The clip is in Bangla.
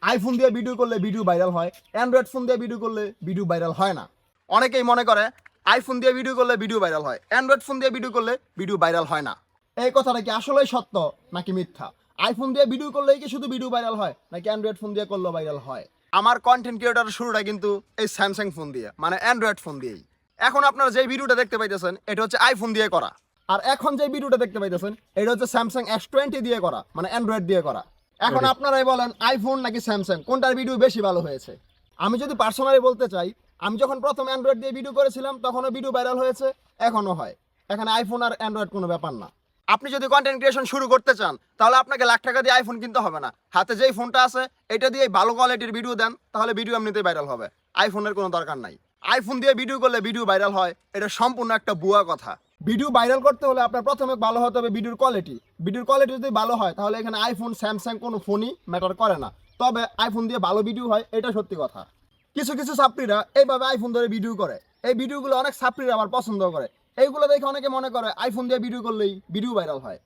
আইফোন দিয়ে ভিডিও করলে ভিডিও ভাইরাল হয়, অ্যান্ড্রয়েড ফোন দিয়ে ভিডিও করলে ভিডিও ভাইরাল হয় না। অনেকেই মনে করে আইফোন দিয়ে ভিডিও করলে ভিডিও ভাইরাল হয়, অ্যান্ড্রয়েড ফোন দিয়ে ভিডিও করলে ভিডিও ভাইরাল হয় না। এই কথাটা কি আসলেই সত্য নাকি মিথ্যা? আইফোন দিয়ে ভিডিও করলেই কি শুধু ভিডিও ভাইরাল হয় নাকি অ্যান্ড্রয়েড ফোন দিয়ে করলেও ভাইরাল হয়? আমার কন্টেন্ট ক্রিয়েটরের শুরুটা কিন্তু এই স্যামসাং ফোন দিয়ে, মানে অ্যান্ড্রয়েড ফোন দিয়েই। এখন আপনারা যে ভিডিওটা দেখতে পাইতেছেন এটা হচ্ছে আইফোন দিয়ে করা, আর এখন যে ভিডিওটা দেখতে পাইতেছেন এটা হচ্ছে স্যামসাং S20 দিয়ে করা, মানে অ্যান্ড্রয়েড দিয়ে করা। এখন আপনারাই বলেন আইফোন নাকি স্যামসাং, কোনটার ভিডিও বেশি ভালো হয়েছে? আমি যদি পার্সোনালি বলতে চাই, আমি যখন প্রথম অ্যান্ড্রয়েড দিয়ে ভিডিও করেছিলাম তখনও ভিডিও ভাইরাল হয়েছে, এখনও হয়। এখানে আইফোন আর অ্যান্ড্রয়েড কোনো ব্যাপার না। আপনি যদি কন্টেন্ট ক্রিয়েশন শুরু করতে চান তাহলে আপনাকে লাখ টাকা দিয়ে আইফোন কিনতে হবে না। হাতে যেই ফোনটা আছে এটা দিয়ে ভালো কোয়ালিটির ভিডিও দেন, তাহলে ভিডিও এমনিতেই ভাইরাল হবে। আইফোনের কোনো দরকার নাই। আইফোন দিয়ে ভিডিও করলে ভিডিও ভাইরাল হয়, এটা সম্পূর্ণ একটা ভুয়া কথা। ভিডিও ভাইরাল করতে হলে আপনার প্রথমে ভালো হতে হবে ভিডিওর কোয়ালিটি। ভিডিওর কোয়ালিটি যদি ভালো হয় তাহলে এখানে আইফোন স্যামসাং কোনো ফোনই ম্যাটার করে না। তবে আইফোন দিয়ে ভালো ভিডিও হয়, এটা সত্যি কথা। কিছু কিছু ছাত্রীরা এইভাবে আইফোন ধরে ভিডিও করে, এই ভিডিওগুলো অনেক ছাত্রীরা আবার পছন্দ করে। এইগুলো দেখে অনেকে মনে করে আইফোন দিয়ে ভিডিও করলেই ভিডিও ভাইরাল হয়।